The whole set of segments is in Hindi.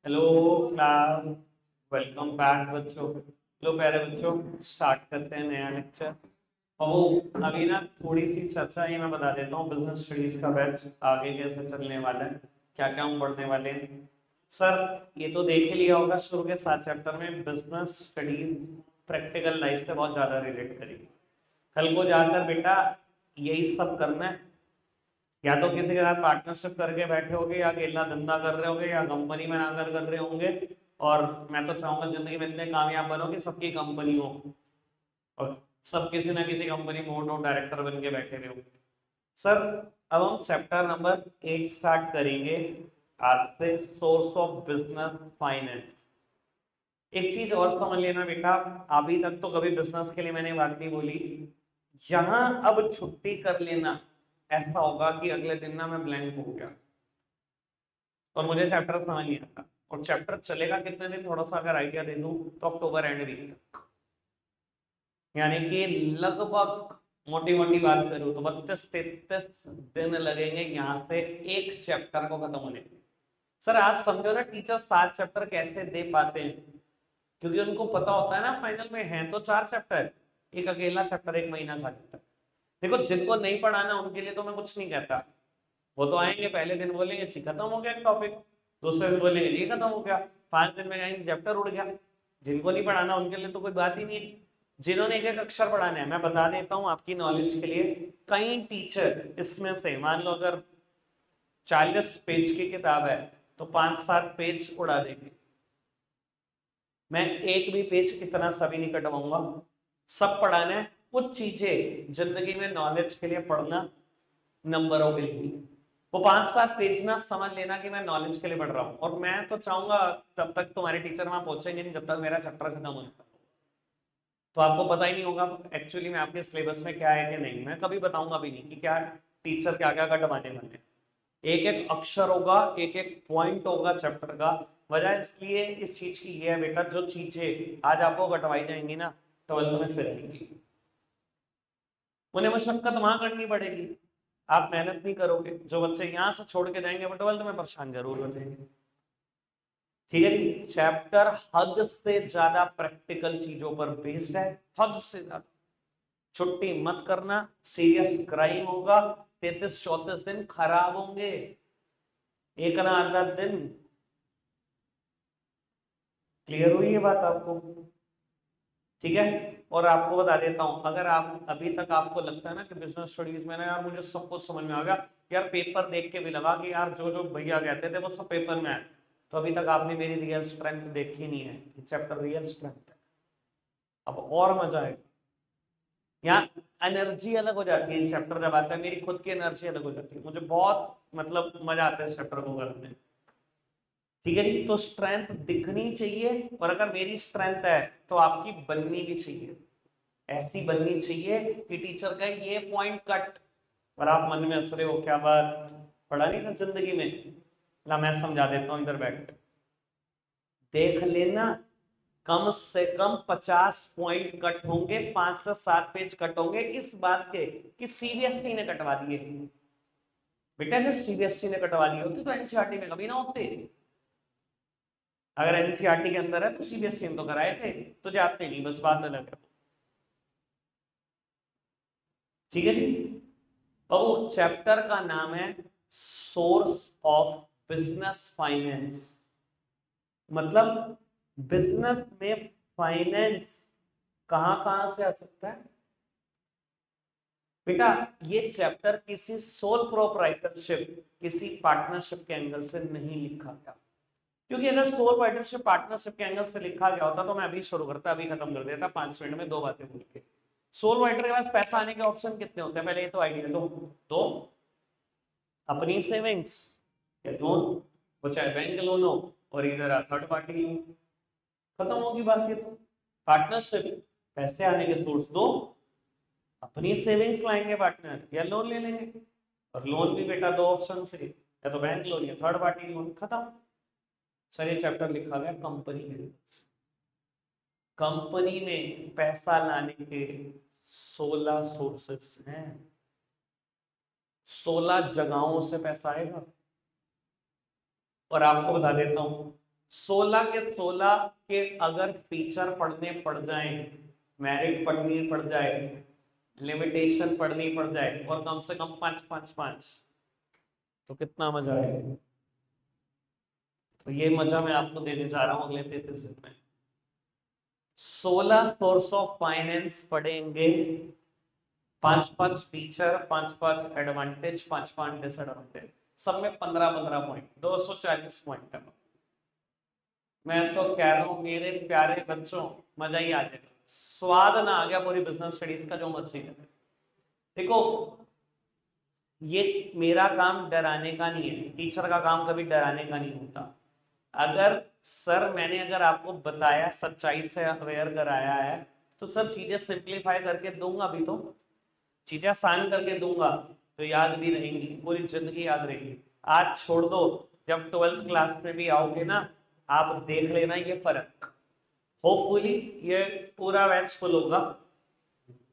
Hello class. वेलकम बैक बच्चों। लो प्यारे बच्चों, स्टार्ट करते हैं नया लेक्चर। और वो अभी ना थोड़ी सी चर्चा ही मैं बता देता हूँ, बिजनेस स्टडीज का बैच आगे कैसे चलने वाला है, क्या क्या हम पढ़ने वाले हैं। सर, ये तो देख ही लिया होगा, शुरू के 7 चैप्टर में बिजनेस स्टडीज प्रैक्टिकल लाइफ से बहुत ज्यादा रिलेट करेगी। कल को जाकर बेटा यही सब करना है, या तो किसी के साथ पार्टनरशिप करके बैठे होगे, या अकेला धंधा कर रहे होगे, या कंपनी में आकर कर रहे होंगे। और मैं तो चाहूंगा जिंदगी में इतने कामयाब बनो कि सबकी कंपनी हो, और सब किसी ना किसी कंपनी में हो, डायरेक्टर बन के बैठे हुए हो। सर, अब हम चैप्टर नंबर 8 स्टार्ट करेंगे आज से, सोर्स ऑफ बिजनेस फाइनेंस। एक चीज और समझ लेना बेटा, अभी तक तो कभी बिजनेस के लिए मैंने बात नहीं बोली। यहां अब छुट्टी कर लेना, ऐसा होगा कि अगले दिन ना मैं ब्लैंक हो गया और मुझे चैप्टर समझ नहीं आता। और चैप्टर चलेगा कितने दिन, थोड़ा सा अगर आइडिया दे दूं तो अक्टूबर एंड वीक तक, यानी कि लगभग मोटी मोटी बात करूं तो 32-33 दिन लगेंगे यहाँ से एक चैप्टर को खत्म होने में। सर आप समझो ना, टीचर 7 चैप्टर कैसे दे पाते हैं, क्योंकि उनको पता होता है ना फाइनल में है तो 4 चैप्टर, एक अकेला चैप्टर 1 महीना खा जाता है। देखो, जिनको नहीं पढ़ाना उनके लिए तो मैं कुछ नहीं कहता, वो तो आएंगे पहले दिन बोलेंगे जी खत्म हो गया टॉपिक, दूसरे दिन बोलेंगे जी खत्म हो गया, 5 दिन में कहेंगे चैप्टर उड़ गया। जिनको नहीं पढ़ाना उनके लिए तो कोई बात ही नहीं है। जिन्होंने एक एक अक्षर पढ़ाना है, मैं बता देता हूँ आपकी नॉलेज के लिए, कई टीचर इसमें से मान लो अगर 40 पेज की किताब है तो 5-7 पेज उड़ा देंगे। मैं एक भी पेज इतना सभी नहीं कटवाऊंगा, सब पढ़ाना है। कुछ चीजें जिंदगी में नॉलेज के लिए पढ़ना नंबरों के लिए, वो 5-7 पेज ना समझ लेना कि मैं नॉलेज के लिए पढ़ रहा हूँ। और मैं तो चाहूंगा तब तक तुम्हारे टीचर वहां पहुंचेंगे नहीं जब तक मेरा चैप्टर खत्म होता, तो आपको पता ही नहीं होगा एक्चुअली में आपके सिलेबस में क्या है कि नहीं। मैं कभी बताऊंगा भी नहीं कि क्या टीचर क्या क्या कटवाने वाले हैं। एक एक अक्षर होगा, एक एक पॉइंट होगा चैप्टर का। वजह इसलिए इस चीज की ये है बेटा, जो चीजें आज आपको कटवाई जाएंगी ना 12th में फिर आएंगी, उन्हें मशक्कत वहां करनी पड़ेगी। आप मेहनत नहीं करोगे, जो बच्चे यहां से छोड़ के जाएंगे वो 12th में परेशान जरूर हो जाएंगे। ठीक है जी, चैप्टर हद से ज्यादा प्रैक्टिकल चीजों पर बेस्ड है, हद से ज्यादा। छुट्टी मत करना, सीरियस क्राइम होगा, 33-34 दिन खराब होंगे, एक ना आधा दिन। क्लियर हुई ये बात आपको? ठीक है। और आपको बता देता हूं, अगर आप अभी तक आपको लगता है ना कि बिजनेस स्टडीज में ना यार मुझे सब कुछ समझ में आ गया, यार पेपर देख के भी लगा कि यार जो जो भैया कहते थे वो सब पेपर में आए, तो अभी तक आपने मेरी रियल स्ट्रेंथ देखी नहीं है। चैप्टर रियल स्ट्रेंथ है, अब और मजा आएगा। यहाँ एनर्जी अलग हो जाती है, चैप्टर जब आता है मेरी खुद की एनर्जी अलग हो जाती है, मुझे बहुत मतलब मजा आता है इस चैप्टर को करने में। ठीक है जी, तो स्ट्रेंथ दिखनी चाहिए, और अगर मेरी स्ट्रेंथ है तो आपकी बननी भी चाहिए। ऐसी बननी चाहिए कि टीचर का ये पॉइंट कट, और आप मन में हंस रहे हो क्या बात, पढ़ा नहीं था जिंदगी में, ला मैं समझा देता हूं, इधर बैठ देख लेना। कम से कम 50 पॉइंट कट होंगे, 5 से 7 पेज कट होंगे इस बात के कि सीबीएसई ने कटवा दिए। बेटा अगर सीबीएसई ने कटवा दिए होते तो एनसीईआरटी में कभी ना होते। अगर एनसीईआरटी के अंदर है तो सीबीएसई ने तो कराए थे, तो जाते नहीं, बस बात अलग है। ठीक है जी। अब चैप्टर का नाम है सोर्स ऑफ बिजनेस फाइनेंस, मतलब बिजनेस में फाइनेंस कहां कहां से आ सकता है। बेटा ये चैप्टर किसी सोल प्रोप्राइटरशिप, किसी पार्टनरशिप के एंगल से नहीं लिखा गया, क्योंकि अगर सोल पार्टनरशिप के एंगल से लिखा गया होता तो मैं अभी शुरू करता, अभी खत्म कर देता 5 मिनट में 2 बातें बोल के। सोल राइटर के पास पैसा आने के ऑप्शन कितने होते हैं, पहले ये तो आइडिया लो। तो अपनी सेविंग्स या लोन, वो चाहे बैंक लोन हो और इधर थर्ड पार्टी लोन, खत्म होगी बात। ये तो पार्टनरशिप, पैसे आने के सोर्स दो, अपनी सेविंग्स लाएंगे पार्टनर या लोन ले लेंगे। और लोन भी बेटा दो ऑप्शन से, या तो बैंक लोन या थर्ड पार्टी लोन, खत्म। सर ये चैप्टर लिखा गया कंपनी के, कंपनी में पैसा लाने के 16 सोर्सेस हैं, 16 जगहों से पैसा आएगा। और आपको बता देता हूं, 16 के 16 के अगर फीचर पढ़ने पड़ जाए, मेरिट पढ़नी पड़ जाए, लिमिटेशन पढ़नी पड़ जाए, और कम से कम 5 तो कितना मजा आएगा। तो ये मजा मैं आपको देने जा रहा हूं अगले 33 दिन में। 16 सोर्स ऑफ फाइनेंस पढ़ेंगे, 5 फीचर, 5 एडवांटेज, 5 डिसएडवांटेज, सब में 15 पॉइंट, 240 पॉइंट है। मैं तो कह रहा हूं मेरे प्यारे बच्चों, मजा ही आ जाएगा, स्वाद ना आ गया पूरी बिजनेस स्टडीज का, जो मर्जी करे। देखो, ये मेरा काम डराने का नहीं है, टीचर का काम कभी डराने का नहीं होता। अगर सर मैंने अगर आपको बताया, सच्चाई से अवेयर कराया है, तो सब चीजें सिंप्लीफाई करके दूंगा भी, तो चीजें आसान करके दूंगा, तो याद भी रहेंगी, पूरी जिंदगी याद रहेगी। आज छोड़ दो, जब 12th क्लास में भी आओगे ना, आप देख लेना ये फर्क। होपफुली ये पूरा बैच फुल होगा,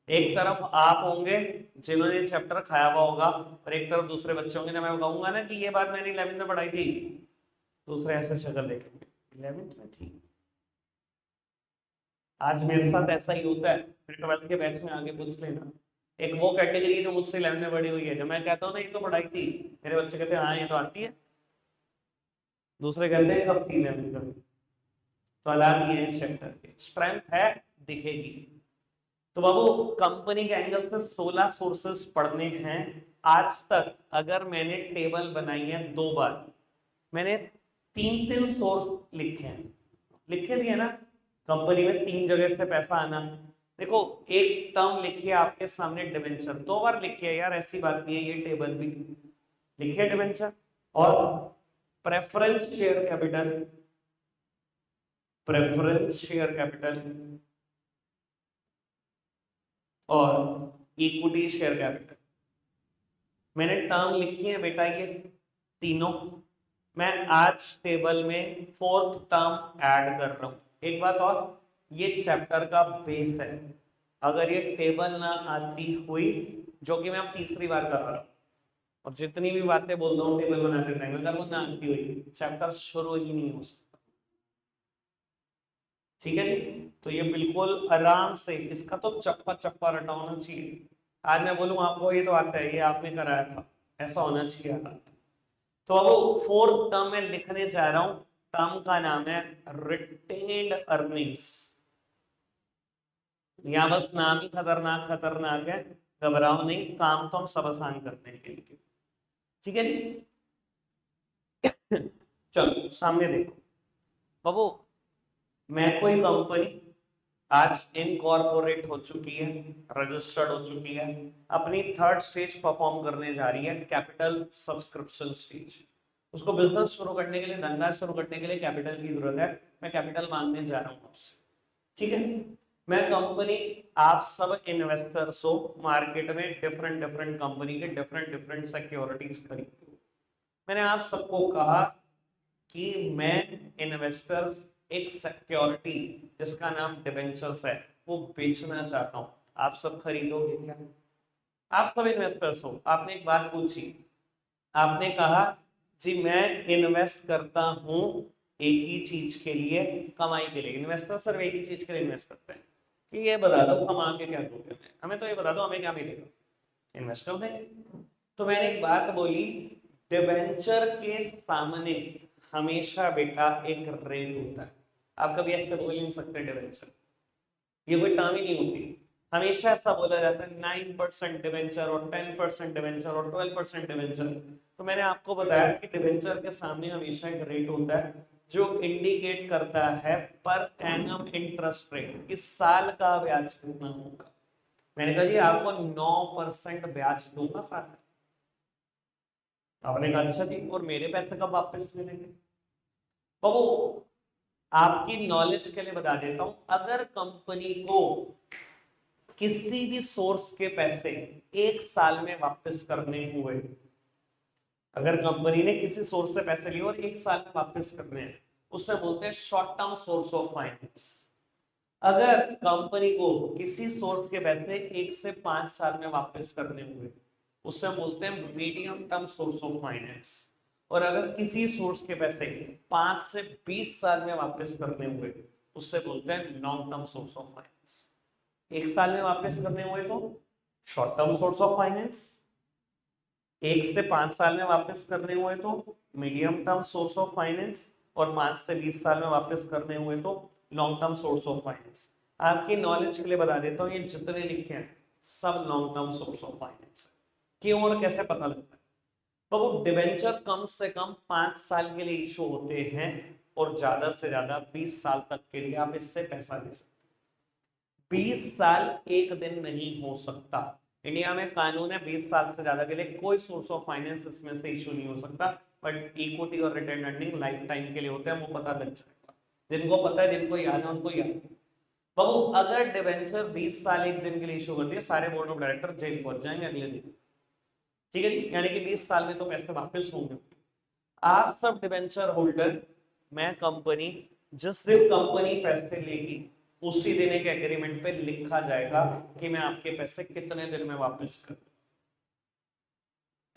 एक तरफ आप होंगे जिन्होंने चैप्टर खाया हुआ होगा, और एक तरफ दूसरे बच्चे होंगे। ना मैं कहूंगा ना कि ये बात मैंने 11th में पढ़ाई थी, दूसरे ऐसे शक्ल देखेंगे 11th में थी। आज मेरे साथ ऐसा ही होता है, फिर 12th के बैच में आगे पूछ लेना। एक वो कैटेगरी जो मुझसे 11th में पढ़ी हुई है, जो मैं कहता हूँ ना ये तो पढ़ाई थी, मेरे बच्चे कहते हैं हाँ ये तो आती है, दूसरे कहते हैं कब थी 11th में। तो अलार्म ये है इस चैप्टर की, स्ट्रेंथ है, दिखेगी। तो बाबू कंपनी के एंगल से 16 सोर्सेस पढ़ने हैं। आज तक अगर मैंने टेबल बनाई है 2 बार, मैंने 3 सोर्स लिखे हैं, लिखे भी है ना, कंपनी में 3 जगह से पैसा आना। देखो, एक टर्म लिखिए आपके सामने, डिवेंचर, 2 बार लिखिए यार, ऐसी बात नहीं है, ये टेबल भी लिखिए डिवेंचर। और preference share capital, preference share capital और इक्विटी शेयर कैपिटल, मैंने टर्म लिखी है बेटा ये तीनों। मैं आज टेबल में 4th टर्म ऐड कर रहा हूं। एक बात और, ये चैप्टर का बेस है, अगर ये टेबल ना आती हुई, जो कि मैं अब तीसरी बार कर रहा हूं, और जितनी भी बातें बोल रहा हूं टेबल बनाते टाइम, अगर वो ना आती हुई, चैप्टर शुरू ही नहीं हो सकता। ठीक है जी, तो ये बिल्कुल आराम से, इसका तो चप्पा चप्पा रटा होना चाहिए। आज मैं बोलूं आपको ये तो आता है, ये आपने कराया था, ऐसा होना चाहिए हालात। तो अब 4th टर्म में लिखने जा रहा हूं, टर्म का नाम है रिटेन्ड अर्निंग्स। यहां बस नाम ही खतरनाक खतरनाक है, घबराओ नहीं, काम तो हम सब आसान करते हैं इनके। ठीक है जी, चलो सामने देखो बाबू, मैं कोई कंपनी आज इनकॉर्पोरेट हो चुकी है, रजिस्टर्ड हो चुकी है, अपनी 3rd स्टेज परफॉर्म करने जा रही है, कैपिटल सब्सक्रिप्शन स्टेज। उसको बिजनेस शुरू करने के लिए, धंधा शुरू करने के लिए कैपिटल की जरूरत है, मैं कैपिटल मांगने जा रहा हूं आपसे। ठीक है, मैं कंपनी, आप सब इन्वेस्टर्स हो, मार्केट में डिफरेंट डिफरेंट कंपनी के डिफरेंट डिफरेंट सिक्योरिटीज खरीदते हो। मैंने आप सबको कहा कि मैं इन्वेस्टर्स एक सिक्योरिटी जिसका नाम डिबेंचर्स है, वो बेचना चाहता हूं, आप सब खरीदोगे क्या? आप सब इन्वेस्टर्स हो, आपने एक बात पूछी, आपने कहा जी मैं इन्वेस्ट करता हूं एक ही चीज के लिए, कमाई के लिए। इन्वेस्टर सिर्फ एक ही चीज के लिए इन्वेस्ट करते हैं कि ये बता दो कमा के क्या दोगे, हमें तो ये बता दो हमें क्या मिलेगा, इन्वेस्टर देंगे। तो मैंने एक बात बोली, डिबेंचर के सामने हमेशा बेटा एक रेट होता है, आप कभी ऐसे बोल नहीं सकते डिबेंचर, ये कोई टर्म ही नहीं होती। हमेशा ऐसा बोला जाता है 9% डिवेंचर और 10% डिवेंचर और 12% डिवेंचर। तो मैंने आपको बताया कि डिवेंचर के सामने हमेशा एक रेट होता है जो इंडिकेट करता है पर एनम इंटरेस्ट रेट, इस साल का ब्याज कितना होगा। मैंने कहा जी आपको 9% ब्याज दूंगा साल का। आपने कहा अच्छा जी, और मेरे पैसे कब वापस मिलेंगे? बाबू आपकी नॉलेज के लिए बता देता हूं, अगर कंपनी को किसी भी सोर्स के पैसे 1 साल में वापस करने हुए, अगर कंपनी ने किसी सोर्स से पैसे लिए और 1 साल में वापस करने हैं, उससे बोलते हैं short term source of finance. अगर कंपनी को किसी सोर्स के पैसे 1 से 5 साल में वापस करने हुए, उससे बोलते हैं medium term source of finance. और अगर किसी सोर्स के पैसे 5 से 20 साल में वापस करने हुए उससे बोलते हैं long term source of finance. 1 साल में वापस करने हुए तो short term source of finance, 1 से 5 साल में वापस करने हुए तो medium term source of finance, और 5 से 20 साल में वापस करने हुए तो long term source of finance. आपकी नॉलेज के लिए बता देता हूँ, ये जितने लिखे हैं सब long term source of finance है। क्यों और कैसे पता लगता है? तो वो डिवेंचर कम से कम 5 साल के लिए इशू होते हैं और ज्यादा से ज्यादा 20 साल तक के लिए आप इससे पैसा ले सकते। 20 साल एक दिन नहीं हो सकता। इंडिया में कानून है 20 साल से ज्यादा के लिए कोई सोर्स ऑफ फाइनेंस इसमें से इशू नहीं हो सकता, बट इक्विटी और रिटेन अर्निंग लाइफ टाइम के लिए होते हैं, वो पता लग जाएगा। जिनको पता है, जिनको याद है उनको याद है। बाबू अगर डिवेंचर 20 साल एक दिन के लिए इशू करती है, सारे बोर्ड ऑफ डायरेक्टर जेल पहुंच जाएंगे अगले दिन। ठीक है जी, यानी कि 20 साल में तो पैसे वापस होंगे। आप सब डिवेंचर होल्डर, मैं कंपनी, जिस दिन कंपनी पैसे लेगी उसी दिन एक एग्रीमेंट पे लिखा जाएगा कि मैं आपके पैसे कितने दिन में वापस करूं।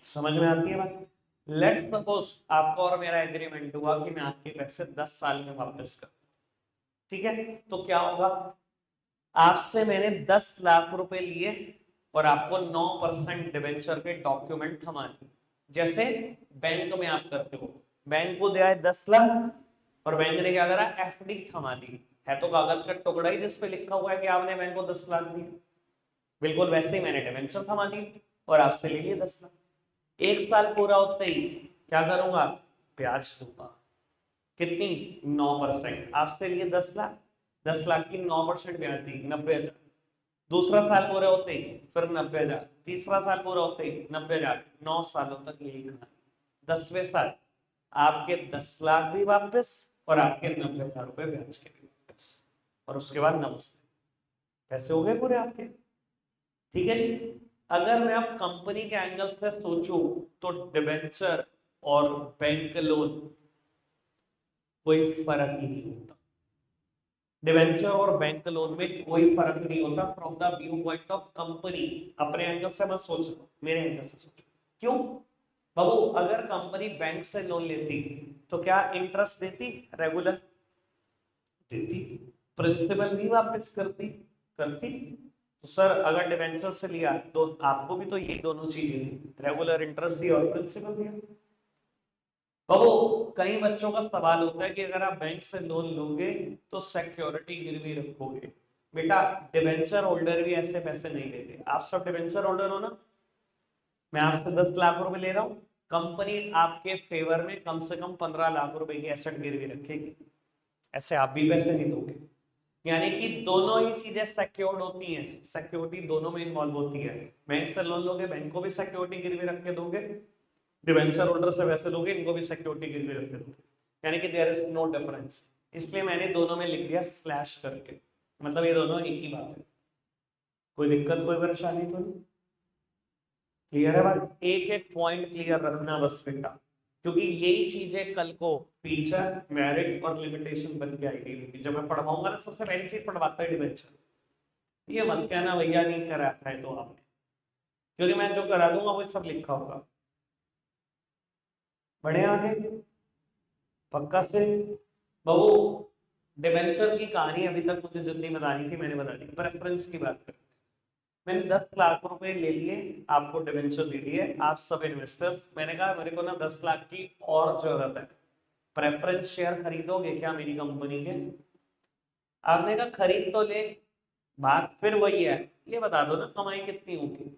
समझ में आती है बात? लेट्स सपोज आपका और मेरा एग्रीमेंट हुआ कि मैं आपके पैसे 10 साल में वापस करूं। ठीक है, तो क्या होगा? आपसे मैंने 10 लाख रुपए लिए और आपको 9% डिवेंचर के डॉक्यूमेंट थमा दिए। जैसे बैंक में आप करते हो, बैंक को दिया है 10 लाख और बैंक ने क्या करा? एफडी थमा दी। है तो कागज का टुकड़ा ही जिसपे लिखा हुआ है कि आपने बैंक को 10 लाख दिए। बिल्कुल वैसे ही मैंने डिवेंचर थमा दी और आपसे ले लिए 10 लाख। 1 साल पूरा होते ही क्या करूंगा? ब्याज दूंगा। कितनी? 9%। आपसे लिए 10 लाख, 10 लाख की 9% ब्याज दी, 90,000। दूसरा साल पूरे होते ही फिर 90,000, तीसरा साल पूरा होते ही 90,000। 9 सालों तक यही कहानी। 10वें साल आपके 10 लाख भी वापस और आपके 90,000 रुपए ब्याज के भी वापस, और उसके बाद नमस्ते, पैसे हो गए पूरे आपके। ठीक है जी। अगर मैं अब कंपनी के एंगल से सोचूं तो डिबेंचर और बैंक लोन कोई फर्क ही नहीं होता। डिवेंचर और बैंक लोन में कोई फर्क नहीं होता from the view point of company. अपने एंगल से मत सोच, मेरे एंगल से सोचो। क्यों बाबू? अगर कंपनी बैंक से लोन लेती तो क्या इंटरेस्ट देती? रेगुलर देती। प्रिंसिपल भी वापस करती? करती। तो सर अगर डिवेंचर से लिया तो आपको भी तो ये दोनों चीजें, रेगुलर इंटरेस्ट दिया और प्रिंसिपल दिया। बाबू कई बच्चों का सवाल होता है कि अगर आप बैंक से लोन लोगे तो सिक्योरिटी गिरवी रखोगे। बेटा डिवेंचर होल्डर भी ऐसे पैसे नहीं लेते। आप सब डिवेंचर होल्डर हो ना? मैं आपसे 10 लाख रुपए ले रहा हूं, कंपनी आपके फेवर में कम से कम 15 लाख रुपए की एसेट गिरवी रखेगी। ऐसे आप भी पैसे नहीं दोगे। यानी कि दोनों ही चीजें सिक्योर्ड होती हैं, सिक्योरिटी दोनों में इन्वॉल्व होती है। बैंक से लोन लोगे, बैंक को भी सिक्योरिटी गिरवी रख के दोगे। डिवेंचर होल्डर से वैसे लोगे, इनको भी सिक्योरिटी गिरवी रख के दोगे। यानी कि देयर इज नो डिफरेंस। इसलिए मैंने दोनों में लिख दिया स्लैश करके, मतलब ये दोनों एक ही बात है। कोई दिक्कत, कोई परेशानी तो नहीं? क्लियर है बात? एक एक पॉइंट क्लियर रखना बस बेटा, क्योंकि यही चीजें कल को फीचर, मेरिट और लिमिटेशन बन के आएगी। जब मैं पढ़वाऊंगा ना, सबसे पहली चीज पढ़वाता है डिवेंचर। ये मत कहना भैया नहीं कराता है तो आपने, क्योंकि मैं जो करा दूंगा वो सब लिखा होगा। बढ़े आगे पक्का से? बाबू डिवेंचर की कहानी अभी तक मुझे जितनी बतानी थी मैंने बता दी। प्रेफरेंस की बात करें, मैंने 10 लाख रुपए ले लिए, आपको डिवेंचर दे दिए, आप सब इन्वेस्टर्स। मैंने कहा मेरे को ना 10 लाख की और जरूरत है, प्रेफरेंस शेयर खरीदोगे क्या मेरी कंपनी के? आपने कहा खरीद तो ले, बात फिर वही है, ये बता दो ना कमाई कितनी होगी।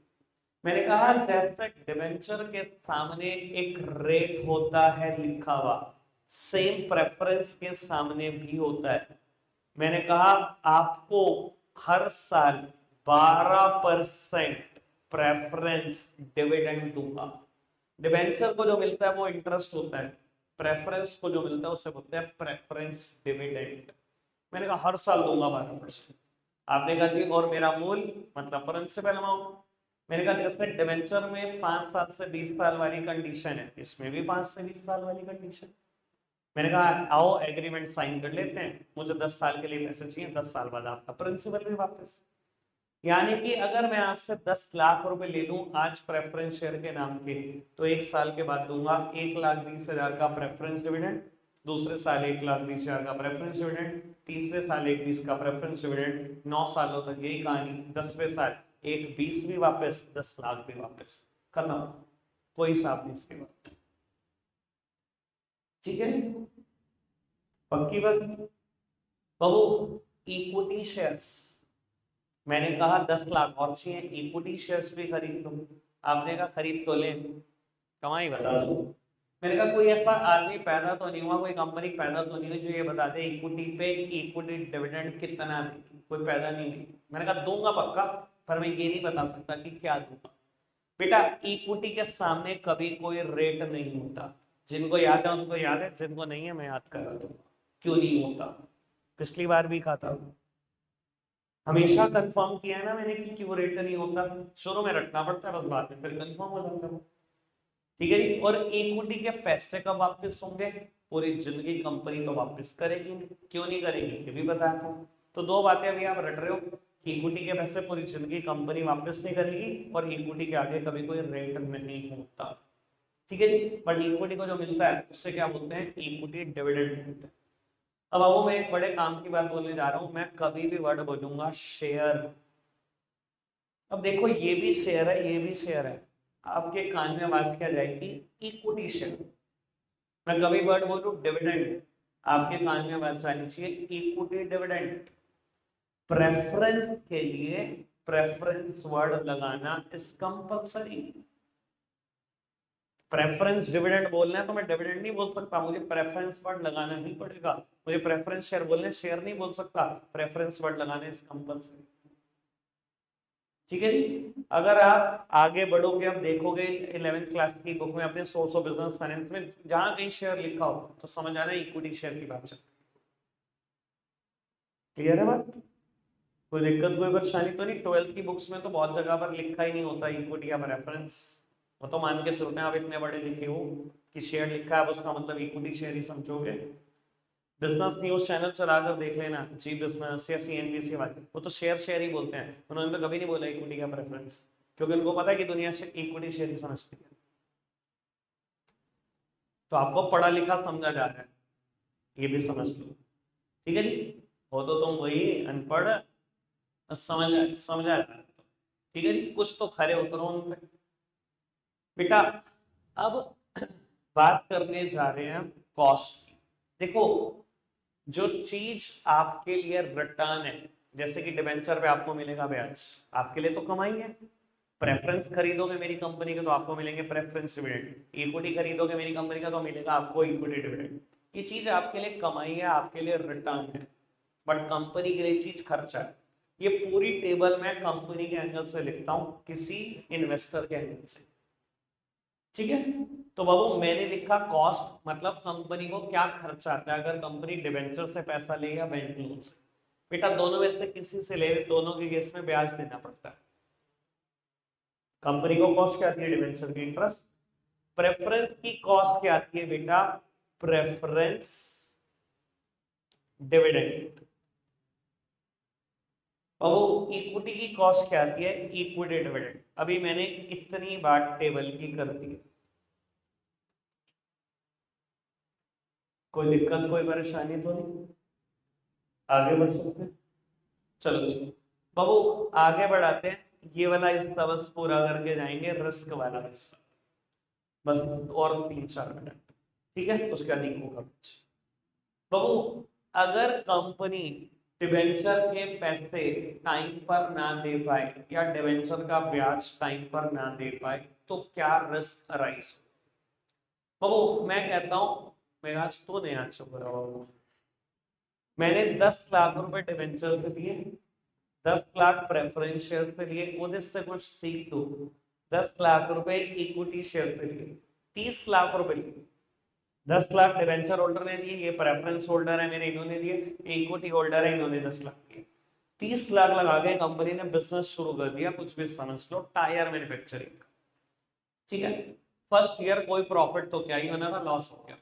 मैंने कहा जैसे डिवेंचर के सामने एक रेट होता है लिखा हुआ, सेम प्रेफरेंस के सामने भी होता है। मैंने कहा आपको हर साल 12% प्रेफरेंस डिविडेंड दूंगा। डिवेंचर को जो मिलता है वो इंटरेस्ट होता है, प्रेफरेंस को जो मिलता है उसे बोलते हैं प्रेफरेंस डिविडेंड। मैंने कहा हर साल दूंगा 12%। आपने कहा जी और मेरा मूल मतलब प्रिंसिपल अमाउंट। मैंने कहा जैसे डिवेंचर में 5 साल से 20 साल वाली कंडीशन है, इसमें भी 5 से 20 साल वाली कंडीशन। मैंने कहा आओ एग्रीमेंट साइन कर लेते हैं, मुझे 10 साल के लिए पैसे चाहिए, 10 साल बाद आपका प्रिंसिपल भी वापस। यानी कि अगर मैं आपसे 10 लाख रुपए ले लूं आज प्रेफरेंस शेयर के नाम के, तो 1 साल के बाद दूंगा 1,20,000 का प्रेफरेंस डिविडेंड, दूसरे साल 1,20,000 का प्रेफरेंस डिविडेंड, तीसरे साल 1,20 का प्रेफरेंस डिविडेंड, 9 सालों तक यही कहानी, 10वें साल 1,20 भी वापस, 10 लाख भी वापस, खत्म, कोई हिसाब नहीं इसके बाद। ठीक है, पक्की बात। बाबू इक्विटी शेयर्स, मैंने कहा 10 लाख और चाहिए, इक्विटी शेयर्स भी खरीद लो। आपने कहा खरीद तो ले, कमाई बता दो। मैंने कहा कोई ऐसा आदमी पैदा तो नहीं हुआ, कोई कंपनी पैदा तो नहीं हुई जो ये बता दे इक्विटी पे इक्विटी डिविडेंड कितना देगी, कोई पैदा नहीं हुई। मैंने कहा दूंगा पक्का, पर मैं ये नहीं बता सकता कि क्या दूंगा। बेटा इक्विटी के सामने कभी कोई रेट नहीं होता, जिनको याद है उनको याद है, जिनको नहीं है मैं याद करा दूंगा क्यों नहीं होता। पिछली बार भी कहा था, हमेशा कंफर्म किया है ना मैंने कि क्यों रेट नहीं होता, शुरू में रखना पड़ता है बस, बाद में फिर कंफर्म हो जाता है। ठीक है जी। और इक्विटी के पैसे कब वापस होंगे, पूरी जिंदगी कंपनी तो वापस करेगी नहीं, क्यों नहीं करेगी ये भी बताया था। तो दो बातें अभी आप रट रहे हो कि इक्विटी के पैसे पूरी जिंदगी कंपनी वापस नहीं करेगी, और इक्विटी के आगे कभी कोई रेट नहीं होता। ठीक है जी। बट इक्विटी को जो मिलता है उससे क्या बोलते हैं, इक्विटी डिविडेंड बोलते हैं। अब वो मैं एक बड़े काम की बात बोलने जा रहा हूं, मैं कभी भी वर्ड बोलूंगा शेयर। अब देखो ये भी शेयर है, ये भी शेयर है, आपके कान में आवाज क्या जाएगी, इक्विटी शेयर। मैं कभी वर्ड बोलूं डिविडेंड, आपके कान में आवाज आनी चाहिए इक्विटी डिविडेंड। प्रेफरेंस के लिए प्रेफरेंस वर्ड लगाना इज कंपल्सरी। प्रेफरेंस डिविडेंड बोलना है तो मैं डिविडेंड नहीं बोल सकता, मुझे प्रेफरेंस वर्ड लगाना ही पड़ेगा। मुझे प्रेफरेंस शेयर बोलने, शेयर नहीं बोल सकता, प्रेफरेंस वर्ड लगाने इज कंपल्सरी। ठीक है जी। अगर आप आगे बढ़ोगे, अब देखोगे 11th क्लास की बुक में अपने सोर्स ऑफ बिजनेस फाइनेंस में जहां कहीं शेयर लिखा हो तो समझ आना इक्विटी शेयर की बात चल। क्लियर है बात, कोई दिक्कत कोई परेशानी तो नहीं। 12th की बुक्स में तो बहुत जगह पर लिखा ही नहीं होता इक्विटी का रेफरेंस, वो तो मान के चलते हैं आप इतने बड़े लिखे हो कि शेयर लिखा है उसका मतलब इक्विटी शेयर ही समझोगे। बिजनेस न्यूज चैनल चलाकर देख लेना, जी बिजनेस या सीएनबीसी वाले, वो तो शेयर शेयर ही बोलते हैं, उन्होंने तो कभी नहीं बोला इक्विटी का प्रेफरेंस, क्योंकि उनको पता है कि दुनिया से इक्विटी शेयर ही समझती है। तो आपको पढ़ा लिखा समझा जा रहा है, ये भी समझ लो। ठीक है जी। हो तो तुम वही अनपढ़, समझ समझा जा रहा है तो। ठीक है जी, कुछ तो खरे उतरो उन पे। बेटा अब बात करने जा रहे हैं कॉस्ट की। देखो जो चीज आपके लिए रिटर्न है, जैसे कि डिबेंचर पे आपको मिलेगा ब्याज, आपके लिए तो कमाई है। प्रेफरेंस खरीदोगे मेरी कंपनी के तो आपको मिलेंगे प्रेफरेंस डिविडेंड, इक्विटी खरीदोगे मेरी कंपनी का तो मिलेगा आपको इक्विटी डिविडेंड। ये चीज आपके लिए कमाई है, आपके लिए रिटर्न है, बट कंपनी के लिए चीज खर्चा है। ये पूरी टेबल मैं कंपनी के एंगल से लिखता हूं, किसी इन्वेस्टर के एंगल से। ठीक है। तो बाबू मैंने लिखा कॉस्ट, मतलब कंपनी को क्या खर्चा आता है अगर कंपनी डिबेंचर से पैसा ले या बैंक लोन से। बेटा दोनों में से किसी से ले, दोनों के केस में ब्याज देना पड़ता है। कंपनी को कॉस्ट क्या आती है, डिबेंचर की इंटरेस्ट। प्रेफरेंस की कॉस्ट क्या आती है बेटा, प्रेफरेंस डिविडेंड। और इक्विटी की कॉस्ट क्या आती है, इक्विटी डिविडेंड। अभी मैंने इतनी बात टेबल की कर दी है, कोई दिक्कत कोई परेशानी तो नहीं, आगे बढ़ सकते हैं। चलो चलो बाबू आगे बढ़ाते हैं, ये वाला हिस्सा बस पूरा करके जाएंगे, रिस्क वाला हिस्सा बस, और 3-4 मिनट। ठीक है, उसके बाद होगा बाबू। अगर कंपनी डिवेंचर के पैसे टाइम पर ना दे पाए या डिवेंचर का ब्याज टाइम पर ना दे पाए तो क्या रिस्क अराइज हो। बाबू मैं कहता हूं, मेरा आज तो नहीं आज चुप रहा बाबू, मैंने 10 लाख रुपए डिवेंचर से दिए, 10 लाख प्रेफरेंस शेयर से लिए, मुझे इससे कुछ सीख दो। 10 लाख रुपए इक्विटी शेयर से लिए, 30 लाख रुपए लिए। 10 लाख डिवेंचर होल्डर ने दिए, ये प्रेफरेंस होल्डर है मेरे, इन्होंने दिए, इक्विटी होल्डर है इन्होंने 10 लाख दिए। 30 लाख लगा के कंपनी ने बिजनेस शुरू कर दिया, कुछ भी समझ लो, टायर मैन्युफैक्चरिंग। ठीक है, फर्स्ट ईयर कोई प्रॉफिट तो क्या ही होना था, लॉस हो गया।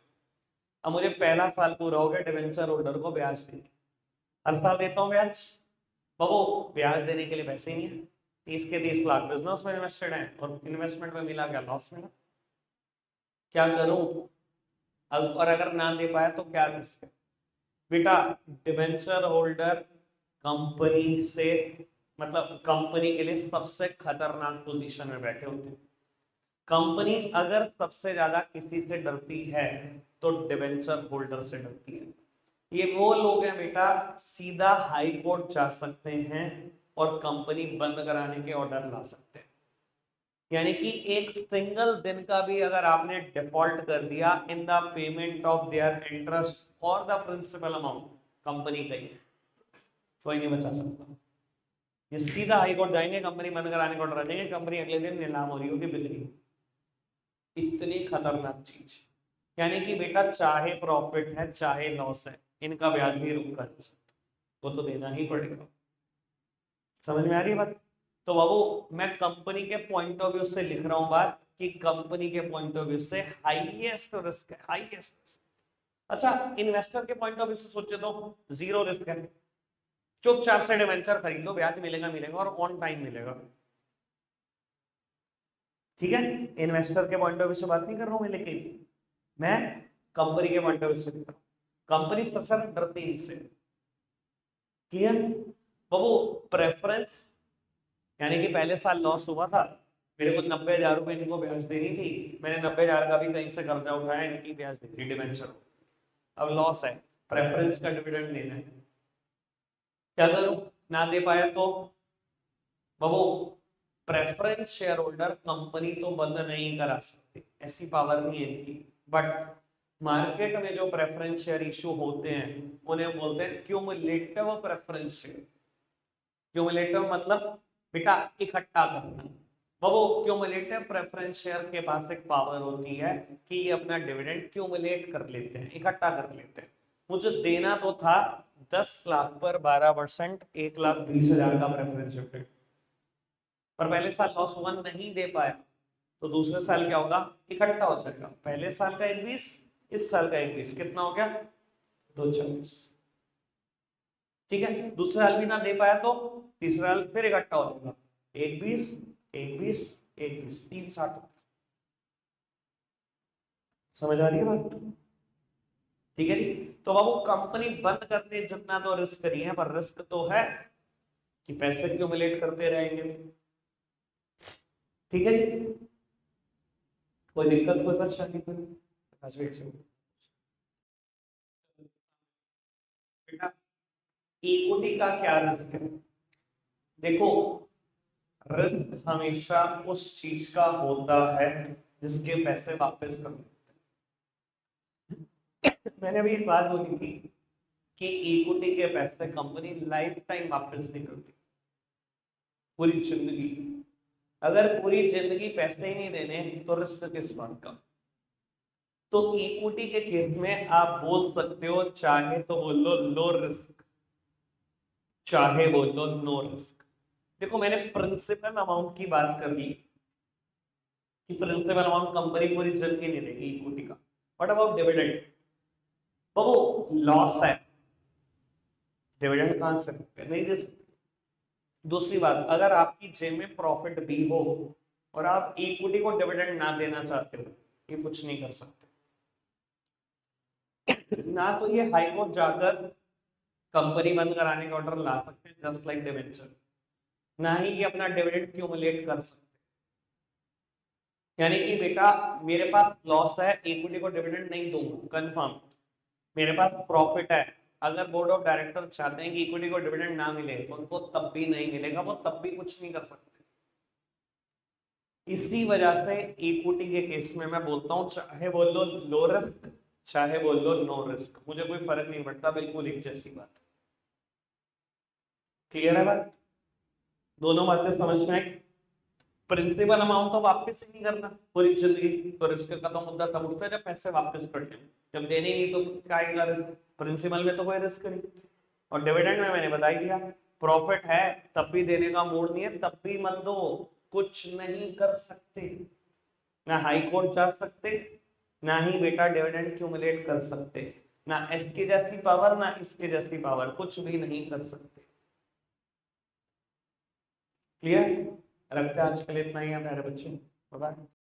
अब मुझे पहला साल पूरा हो गया डिवेंचर होल्डर को ब्याज देंगे, हर साल देता हूँ ब्याज, बाबू ब्याज देने के लिए पैसे ही नहीं है, 30 के 30 लाख बिजनेस में इन्वेस्टेड है और इन्वेस्टमेंट में मिला क्या, लॉस में। क्या करूं अब, और अगर ना दे पाया तो क्या रिस्क है बेटा। डिवेंचर होल्डर कंपनी से, मतलब कंपनी के लिए सबसे खतरनाक पोजीशन में बैठे होते हैं। कंपनी अगर सबसे ज्यादा किसी से डरती है तो डिवेंचर होल्डर से डरती है। ये वो लोग हैं बेटा, सीधा हाई कोर्ट जा सकते हैं और कंपनी बंद कराने के ऑर्डर ला सकते हैं। यानी कि एक सिंगल दिन का भी अगर आपने डिफॉल्ट कर दिया in the payment of their interest और द प्रिंसिपल अमाउंट, कंपनी गई, कोई नहीं बचा सकता। ये सीधा हाई कोर्ट जाएंगे, कंपनी बंद कराने का ऑर्डर आ जाएंगे, कंपनी अगले दिन नीलाम हो रही होगी, बिक रही होगी। इतनी खतरनाक चीज। यानी कि बेटा चाहे प्रॉफिट है चाहे लॉस है, इनका ब्याज भी रुक कर नहीं सकता, वो तो देना ही पड़ेगा। समझ में आ रही है बात। तो बाबू मैं कंपनी के पॉइंट ऑफ व्यू से लिख रहा हूं बात, कि कंपनी के पॉइंट ऑफ व्यू से हाईएस्ट रिस्क है, हाईएस्ट रिस्क। अच्छा, इन्वेस्टर के पॉइंट ऑफ व्यू से सोचे तो जीरो रिस्क है, चुपचाप से डिवेंचर खरीद लो, ब्याज मिलेगा मिलेगा और ऑन टाइम मिलेगा। ठीक है, इन्वेस्टर के पॉइंट ऑफ व्यू से बात नहीं कर रहा हूं मैं, लेकिन मैं कंपनी के पॉइंट ऑफ व्यू से लिख रहा हूं। कंपनी सबसे ज्यादा डरती है इससे। क्लियर बाबू। प्रेफरेंस, यानी कि पहले साल लॉस हुआ था, मेरे को 90,000 रुपए इनको ब्याज देनी थी, मैंने 90,000 का भी कहीं से कर्जा उठाया, इनकी ब्याज दे दी डिवेंचर। अब लॉस है, प्रेफरेंस का डिविडेंड देना है, क्या करूं, ना दे पाया तो बाबू प्रेफरेंस शेयर होल्डर कंपनी तो बंद नहीं करा सकते, ऐसी पावर नहीं है इनकी। बट मार्केट में जो प्रेफरेंस शेयर इशू होते हैं उन्हें बोलते हैं क्यूमुलेटिव प्रेफरेंस शेयर। क्यूमुलेटिव मतलब बेटा इकट्ठा करना। बाबू क्यूमुलेटिव प्रेफरेंस शेयर के पास एक पावर होती है कि ये अपना डिविडेंड क्यूमुलेट कर लेते हैं, इकट्ठा कर लेते हैं। मुझे देना तो था 10 लाख पर 12%, 1,20,000 का प्रेफरेंस शेयर, पर पहले साल लॉस हुआ, नहीं दे पाया, तो दूसरे साल क्या होगा, इकट्ठा हो जाएगा। पहले साल का 21, इस साल का 21, कितना हो गया, 240। ठीक है, दूसरे साल भी ना दे पाया तो तीसरा साल फिर इकट्ठा हो जाएगा, 21, 21, 21, 360। समझ आ रही है बात। ठीक है जी। तो बाबू कंपनी बंद करते जितना तो रिस्क करी है, पर रिस्क तो है कि पैसे एक्यूमुलेट करते रहेंगे। ठीक है जी, कोई दिक्कत कोई परेशानी कोई। बेटा इक्विटी का क्या रिस्क है, देखो रिस्क हमेशा उस चीज का होता है जिसके पैसे वापस करने। मैंने अभी एक बात बोली थी कि इक्विटी के पैसे कंपनी लाइफ टाइम वापस नहीं करती, पूरी जिंदगी। अगर पूरी जिंदगी पैसे ही नहीं देने तो रिस्क किस बात का। तो इक्विटी के केस में आप बोल सकते हो, चाहे तो बोल लो लो रिस्क, चाहे बोल लो नो रिस्क। देखो मैंने प्रिंसिपल अमाउंट की बात कर ली कि प्रिंसिपल अमाउंट कंपनी पूरी जिंदगी नहीं देगी इक्विटी का। What about dividend, Babu loss है, डिविडेंड कहां से नहीं दे सकते। दूसरी बात, अगर आपकी जेब में प्रॉफिट भी हो और आप इक्विटी को डिविडेंड ना देना चाहते हो, ये कुछ नहीं कर सकते। ना तो ये हाई कोर्ट जाकर कंपनी बंद कराने का ऑर्डर ला सकते हैं जस्ट लाइक डिवेंचर, ना ही ये अपना डिविडेंड क्यूमुलेट कर सकते। यानी कि बेटा मेरे पास लॉस है, इक्विटी को डिविडेंड नहीं दूंगा कंफर्म, मेरे पास प्रॉफिट है, अगर बोर्ड ऑफ डायरेक्टर चाहते हैं कि इक्विटी को डिविडेंड ना मिले तो उनको तब भी नहीं मिलेगा, वो तब भी कुछ नहीं कर सकते। इसी वजह से इक्विटी के केस में मैं बोलता हूं चाहे बोल लो लो रिस्क, चाहे बोल लो नो रिस्क, मुझे कोई फर्क नहीं पड़ता, बिल्कुल एक जैसी बात। क्लियर है बात, दोनों बातें समझ में आई। प्रिंसिपल अमाउंट तो वापस ही नहीं करना पूरी जिंदगी, तो रिस्क का तो मुद्दा तब उठता है जब पैसे वापस करते हैं, जब देने ही नहीं तो क्या आएगा रिस्क, प्रिंसिपल में तो कोई रिस्क नहीं। और डिविडेंड में मैंने बता ही दिया, प्रॉफिट है तब भी देने का मूड नहीं है तब भी मत दो, कुछ नहीं कर सकते, ना हाई कोर्ट जा सकते, ना ही बेटा डिविडेंड एक्यूमुलेट कर सकते, ना इसकी जैसी पावर ना इसकी जैसी पावर, कुछ भी नहीं कर सकते। क्लियर? रखते हैं आज के लिए इतना ही है प्यारे बच्चों, बाय बाय।